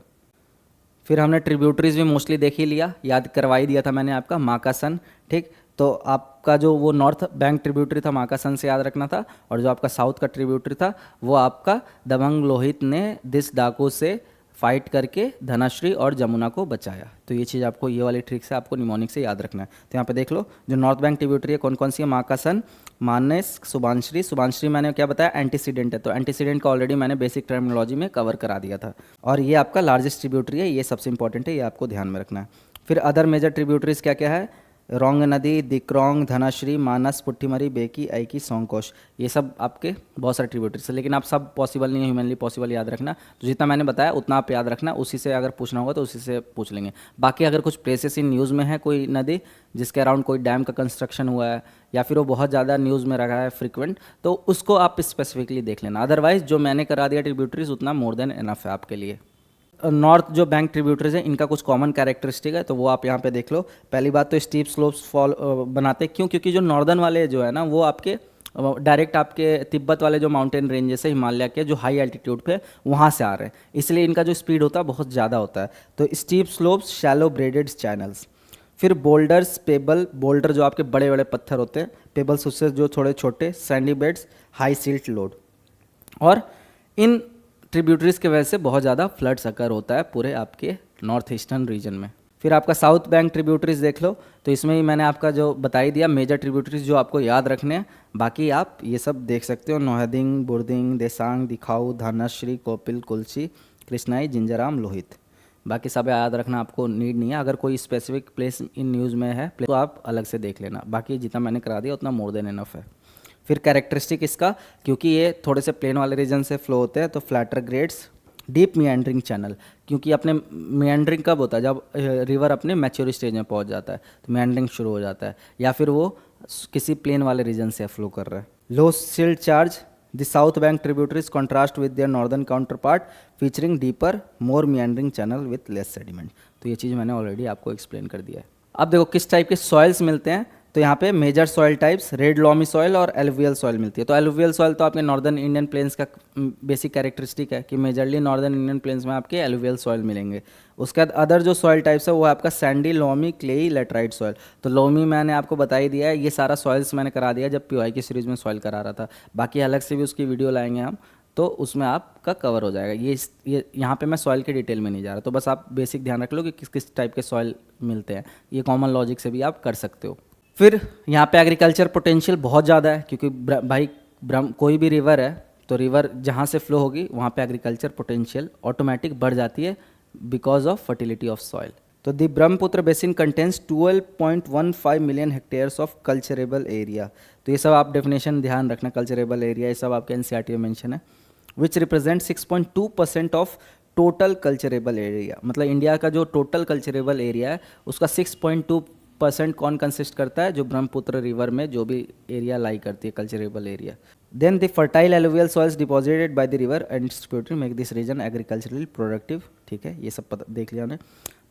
फिर हमने ट्रिब्यूटरीज भी मोस्टली देख ही लिया, याद करवाई दिया था मैंने आपका माकासन, ठीक। तो आपका जो वो नॉर्थ बैंक ट्रिब्यूटरी था माकासन से याद रखना था, और जो आपका साउथ का ट्रिब्यूटरी था वो आपका दबंग लोहित ने दिस डाकू से फाइट करके धनाश्री और जमुना को बचाया। तो ये चीज़ आपको, ये वाली ट्रिक से आपको निमोनिक से याद रखना है। तो यहाँ पे देख लो जो नॉर्थ बैंक ट्रिब्यूटरी है कौन कौन सी है? माकासन, मानस, सुबानश्री। सुबानश्री मैंने क्या बताया? एंटीसीडेंट है, तो एंटीसीडेंट का ऑलरेडी मैंने बेसिक टर्मिनोलॉजी में कवर करा दिया था। और ये आपका लार्जेस्ट ट्रिब्यूटरी है, ये सबसे इंपॉर्टेंट है, ये आपको ध्यान में रखना है। फिर अदर मेजर ट्रिब्यूटरीज क्या क्या है? रोंग नदी, दिक्रोंग, धनाश्री, मानस, पुट्ठीमरी, बेकी, ऐकी, सोंगकोश, ये सब आपके बहुत सारे ट्रिब्यूटरीज है, लेकिन आप सब पॉसिबल नहीं है, ह्यूमनली पॉसिबल याद रखना। तो जितना मैंने बताया उतना आप याद रखना, उसी से अगर पूछना होगा तो उसी से पूछ लेंगे। बाकी अगर कुछ प्लेसेस इन न्यूज़ में है कोई नदी जिसके अराउंड कोई डैम का कंस्ट्रक्शन हुआ है या फिर वो बहुत ज़्यादा न्यूज़ में रखा है फ्रिक्वेंट, तो उसको आप स्पेसिफिकली देख लेना। अदरवाइज जो मैंने करा दिया ट्रिब्यूटरीज उतना मोर देन इनफ है आपके लिए। नॉर्थ जो बैंक ट्रिब्यूटरीज है इनका कुछ कॉमन कैरेक्टरिस्टिक है, तो वो आप यहाँ पे देख लो। पहली बात तो स्टीप स्लोप्स फॉल बनाते क्यों, क्योंकि जो नॉर्दर्न वाले जो है ना वो आपके डायरेक्ट आपके तिब्बत वाले जो माउंटेन रेंजेस है हिमालय के जो हाई एल्टीट्यूड पे वहाँ से आ रहे हैं, इसलिए इनका जो स्पीड होता है बहुत ज़्यादा होता है। तो steep slopes, shallow braided channels, फिर बोल्डर्स, पेबल, बोल्डर जो आपके बड़े बड़े पत्थर होते हैं, पेबल्स उससे जो थोड़े छोटे, Sandy beds, high silt load. और इन ट्रिब्यूटरीज की वजह से बहुत ज़्यादा फ्लड्स अकर होता है पूरे आपके नॉर्थ ईस्टर्न रीजन में। फिर आपका साउथ बैंक ट्रिब्यूटरीज देख लो, तो इसमें ही मैंने आपका जो बता ही दिया मेजर ट्रिब्यूटरीज जो आपको याद रखने हैं। बाकी आप ये सब देख सकते हो, नोहदिंग, बुर्दिंग, देसांग, दिखाऊ, धनश्री, कोपिल, कुल्ची, कृष्णाई, जिंजराम, लोहित। बाकी सब याद रखना आपको नीड नहीं है। अगर कोई स्पेसिफिक प्लेस इन न्यूज़ में है तो आप अलग से देख लेना, बाकी जितना मैंने करा दिया उतना मोर देन इनफ है। फिर कैरेक्टरिस्टिक इसका, क्योंकि ये थोड़े से प्लेन वाले रीजन से फ्लो होते हैं, तो फ्लैटर ग्रेड्स, डीप मियांड्रिंग चैनल, क्योंकि अपने मियांड्रिंग कब होता है जब रिवर अपने मैच्योर स्टेज में पहुंच जाता है तो मियांड्रिंग शुरू हो जाता है, या फिर वो किसी प्लेन वाले रीजन से फ्लो कर रहा है। Low silt charge, the south bank tributaries contrast with their northern counterpart featuring deeper more meandering channel with less sediment. तो ये चीज़ मैंने ऑलरेडी आपको एक्सप्लेन कर दिया है। अब देखो किस टाइप के सॉइल्स मिलते हैं, तो यहाँ पे major soil types red loamy soil और एलुवियल सॉइल मिलती है। तो एलुवियल सॉइल तो आपके नॉर्दर्न इंडियन प्लेन्स का बेसिक कैरेक्टरिस्टिक है कि मेजरली नॉर्दर्न इंडियन प्लेन्स में आपके एलुवियल सॉइल मिलेंगे। उसके बाद अदर जो सॉइल टाइप्स है वो आपका sandy, loamy, clayey, laterite soil. तो लॉमी मैंने आपको बता ही दिया है, ये सारा सॉइल्स मैंने करा दिया जब पीवाई की सीरीज़ में सॉइल करा रहा था। बाकी अलग से भी उसकी वीडियो लाएंगे हम, तो उसमें आपका कवर हो जाएगा। ये यहाँ पे मैं सॉइल के डिटेल में नहीं जा रहा, तो बस आप बेसिक ध्यान रख लो कि किस किस टाइप के सॉइल मिलते हैं। ये कॉमन लॉजिक से भी आप कर सकते हो। फिर यहाँ पे एग्रीकल्चर पोटेंशियल बहुत ज़्यादा है, क्योंकि भाई कोई भी रिवर है तो रिवर जहाँ से फ्लो होगी वहाँ पे एग्रीकल्चर पोटेंशियल ऑटोमेटिक बढ़ जाती है because of fertility of soil. तो the Brahmaputra basin contains 12.15 million hectares of culturable area. तो ये सब आप डेफिनेशन ध्यान रखना, कल्चरेबल एरिया ये सब आपके एनसीईआरटी में मेंशन है। Which represent 6.2% of total culturable area. मतलब इंडिया का जो टोटल कल्चरेबल एरिया है उसका 6.2% कौन कंसिस्ट करता है, जो ब्रह्मपुत्र रिवर में जो भी एरिया लाई करती है culturable area. Then the fertile alluvial soils deposited by the river and distributed make this region agriculturally productive. ठीक है, ये सब पता देख लिया हमने।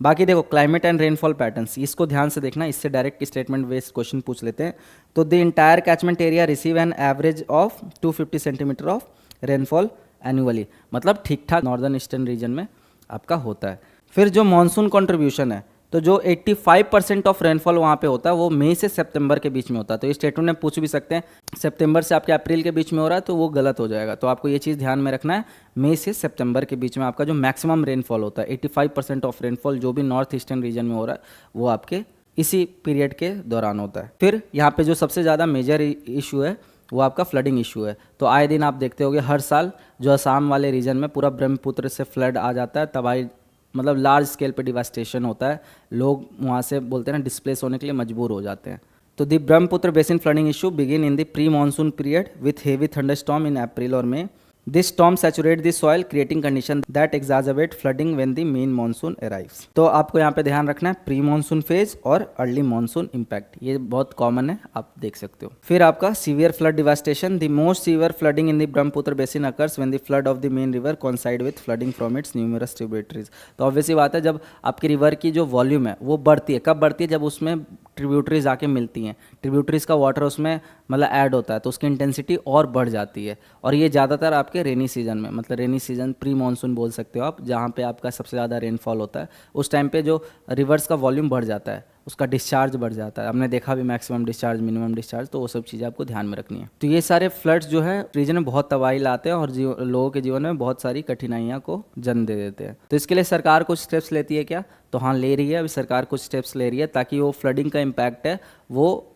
बाकी देखो क्लाइमेट एंड रेनफॉल पैटर्न्स, इसको ध्यान से देखना, इससे डायरेक्ट स्टेटमेंट बेस्ड क्वेश्चन पूछ लेते हैं। तो the entire catchment area receive an average of 250 centimetre of rainfall annually. मतलब ठीक ठाक नॉर्दर्न ईस्टर्न रीजन में आपका होता है। फिर जो मानसून कंट्रीब्यूशन है, तो जो 85% ऑफ रेनफॉल वहाँ पे होता है वो मई से सितंबर के बीच में होता है। तो ये स्टेटमेंट में पूछ भी सकते हैं सितंबर से आपके अप्रैल के बीच में हो रहा है तो वो गलत हो जाएगा। तो आपको ये चीज़ ध्यान में रखना है, मई से सितंबर के बीच में आपका जो मैक्सिमम रेनफॉल होता है 85% ऑफ रेनफॉल जो भी नॉर्थ ईस्टर्न रीजन में हो रहा है वो आपके इसी पीरियड के दौरान होता है। फिर यहाँ पे जो सबसे ज़्यादा मेजर इशू है वो आपका फ्लडिंग इशू है। तो आए दिन आप देखते होगे हर साल जो असम वाले रीजन में पूरा ब्रह्मपुत्र से फ्लड आ जाता है, तबाही मतलब लार्ज स्केल पे डिवास्टेशन होता है, लोग वहाँ से बोलते हैं ना डिस्प्लेस होने के लिए मजबूर हो जाते हैं। तो the Brahmaputra basin flooding issue begin in the pre monsoon period with heavy thunderstorm in April और मई। This storm saturate the soil creating condition that exacerbate flooding when the main monsoon arrives। तो आपको यहाँ पे ध्यान रखना है प्री मानसून फेज और अर्ली मानसून इम्पैक्ट, ये बहुत कॉमन है, आप देख सकते हो। फिर आपका severe flood devastation, the most severe flooding in the Brahmaputra basin occurs when the flood of the main river coincide with flooding from its numerous tributaries. तो ऑब्वियसली बात है जब आपकी रिवर की जो वॉल्यूम है वो बढ़ती है, कब बढ़ती है, जब उसमें ट्रिब्यूटरीज आके मिलती हैं, ट्रिब्यूटरीज का वाटर उसमें मतलब ऐड होता है तो उसकी इंटेंसिटी और बढ़ जाती है। और ये ज़्यादातर आपके रेनी सीजन में, मतलब रेनी सीजन प्री मानसून बोल सकते हो आप, जहाँ पे आपका सबसे ज़्यादा रेनफॉल होता है उस टाइम पे जो रिवर्स का वॉल्यूम बढ़ जाता है, उसका डिस्चार्ज बढ़ जाता है। हमने देखा भी मैक्सिमम डिस्चार्ज, मिनिमम डिस्चार्ज, तो वो सब चीज़ें आपको ध्यान में रखनी है। तो ये सारे फ्लड्स जो है रीजन में बहुत तबाही लाते हैं और लोगों के जीवन में बहुत सारी कठिनाइयाँ को जन्म दे देते हैं। तो इसके लिए सरकार कुछ स्टेप्स लेती है क्या, तो हाँ ले रही है, अभी सरकार कुछ स्टेप्स ले रही है ताकि वो फ्लडिंग का इम्पैक्ट है वो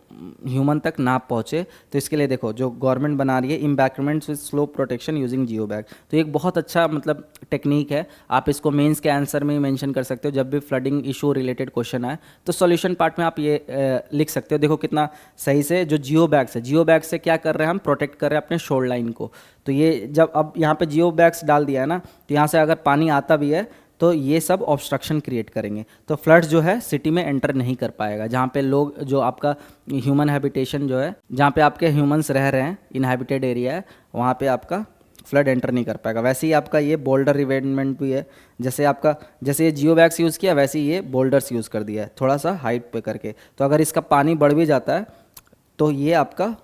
ह्यूमन तक ना पहुँचे। तो इसके लिए देखो जो गवर्नमेंट बना रही है embankments with slope protection using geo bag, तो एक बहुत अच्छा मतलब टेक्निक है। आप इसको मेंस के आंसर में ही मेंशन कर सकते हो, जब भी फ्लडिंग इशू रिलेटेड क्वेश्चन आए तो सॉल्यूशन पार्ट में आप ये लिख सकते हो। देखो कितना सही से जो जियो बैग्स है, जियो बैग से क्या कर रहे हैं हम, प्रोटेक्ट कर रहे हैं अपने शोर लाइन को। तो ये जब अब यहाँ पे जियो बैग्स डाल दिया है ना, तो यहाँ से अगर पानी आता भी है तो ये सब ऑब्स्ट्रक्शन क्रिएट करेंगे, तो फ्लड्स जो है सिटी में एंटर नहीं कर पाएगा। जहाँ पे लोग जो आपका ह्यूमन हैबिटेशन जो है, जहाँ पे आपके ह्यूमंस रह रहे हैं, इनहैबिटेड एरिया है, वहाँ पे आपका फ्लड एंटर नहीं कर पाएगा। वैसे ही आपका ये बोल्डर रिवेंटमेंट भी है, जैसे ये जियो बैग्स यूज़ किया वैसे ही ये बोल्डर्स यूज़ कर दिया है थोड़ा सा हाइट पे करके। तो अगर इसका पानी बढ़ भी जाता है तो ये आपका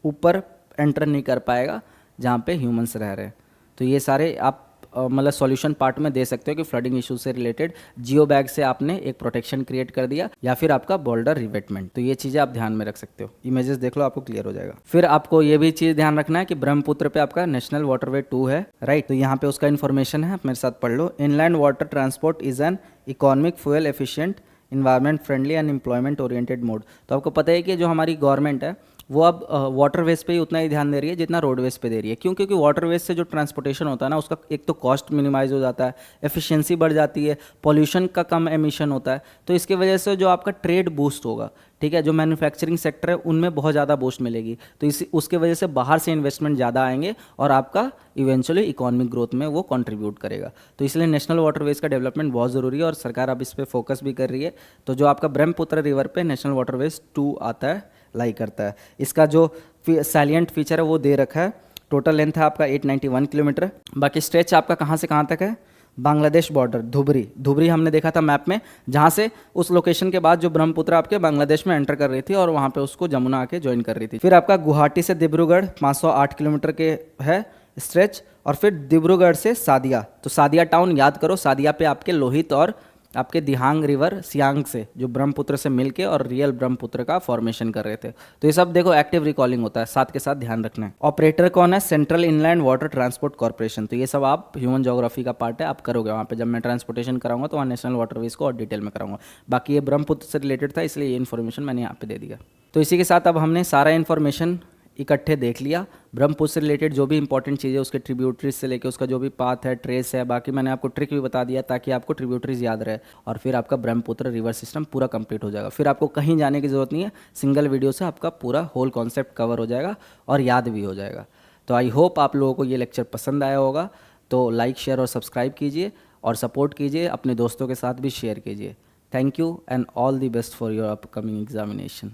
ऊपर एंटर नहीं कर पाएगा जहाँ पे ह्यूमंस रह रहे हैं। तो ये सारे आप मतलब सॉल्यूशन पार्ट में दे सकते हो कि फ्लडिंग इशू से रिलेटेड जियो बैग से आपने एक प्रोटेक्शन क्रिएट कर दिया, या फिर आपका बोल्डर रिवेटमेंट। तो ये चीज़ें आप ध्यान में रख सकते हो। इमेजेस देख लो, आपको क्लियर हो जाएगा। फिर आपको ये भी चीज़ ध्यान रखना है कि ब्रह्मपुत्र पे आपका नेशनल वाटरवे 2 है, राइट। तो यहाँ पे उसका इन्फॉर्मेशन है, आप मेरे साथ पढ़ लो। Inland water transport is an economic, fuel efficient, environment friendly and employment oriented mode. तो आपको पता है कि जो हमारी गवर्नमेंट है वो अब वाटरवेज पे ही उतना ही ध्यान दे रही है जितना रोडवेज पे दे रही है। क्यों? क्योंकि वाटरवेज से जो ट्रांसपोर्टेशन होता है ना, उसका एक तो कॉस्ट मिनिमाइज हो जाता है, एफिशिएंसी बढ़ जाती है, पॉल्यूशन का कम एमिशन होता है। तो इसके वजह से जो आपका ट्रेड बूस्ट होगा, ठीक है, जो मैन्युफैक्चरिंग सेक्टर है उनमें बहुत ज़्यादा बूस्ट मिलेगी। तो उसके वजह से बाहर से इन्वेस्टमेंट ज़्यादा आएंगे और आपका इवेंचुअली इकोनॉमिक ग्रोथ में वो कंट्रीब्यूट करेगा। तो इसलिए नेशनल वाटरवेज का डेवलपमेंट बहुत ज़रूरी है और सरकार अब इस पर फोकस भी कर रही है। तो जो आपका ब्रह्मपुत्र रिवर पे नेशनल वाटरवेज 2 आता है, लाई करता है। इसका जो सैलिएंट फीचर है वो दे रखा है। टोटल लेंथ है आपका 891 किलोमीटर। बाकी स्ट्रेच आपका कहाँ से कहाँ तक है, बांग्लादेश बॉर्डर, धुबरी हमने देखा था मैप में, जहाँ से उस लोकेशन के बाद जो ब्रह्मपुत्र आपके बांग्लादेश में एंटर कर रही थी और वहाँ पे उसको जमुना आके ज्वाइन कर रही थी। फिर आपका गुवाहाटी से डिब्रूगढ़ 508 किलोमीटर के है स्ट्रेच, और फिर डिब्रूगढ़ से सादिया। तो सादिया टाउन याद करो, सादिया पे आपके लोहित और आपके दिहांग रिवर सियांग से जो ब्रह्मपुत्र से मिलके और रियल ब्रह्मपुत्र का फॉर्मेशन कर रहे थे। तो ये सब देखो एक्टिव रिकॉलिंग होता है, साथ के साथ ध्यान रखना है। ऑपरेटर कौन है, central inland water transport corporation. तो ये सब आप ह्यूमन ज्योग्राफी का पार्ट है, आप करोगे वहाँ पे। जब मैं ट्रांसपोर्टेशन कराऊंगा तो वहाँ नेशनल वाटरवेज को और डिटेल में कराऊंगा। बाकी ये ब्रह्मपुत्र से रिलेटेड था इसलिए ये इन्फॉर्मेशन मैंने यहाँ पे दे दिया। तो इसी के साथ अब हमने सारा इन्फॉर्मेशन इकट्ठे देख लिया। ब्रह्मपुत्र से रिलेटेड जो भी इंपॉर्टेंट चीज़ें, उसके ट्रिब्यूटरीज से लेके उसका जो भी पाथ है, ट्रेस है, बाकी मैंने आपको ट्रिक भी बता दिया ताकि आपको ट्रिब्यूटरीज याद रहे, और फिर आपका ब्रह्मपुत्र रिवर सिस्टम पूरा कंप्लीट हो जाएगा। फिर आपको कहीं जाने की ज़रूरत नहीं है, सिंगल वीडियो से आपका पूरा होल कॉन्सेप्ट कवर हो जाएगा और याद भी हो जाएगा। तो आई होप आप लोगों को ये लेक्चर पसंद आया होगा। तो लाइक, शेयर और सब्सक्राइब कीजिए और सपोर्ट कीजिए, अपने दोस्तों के साथ भी शेयर कीजिए। Thank you and all the best for your upcoming examination.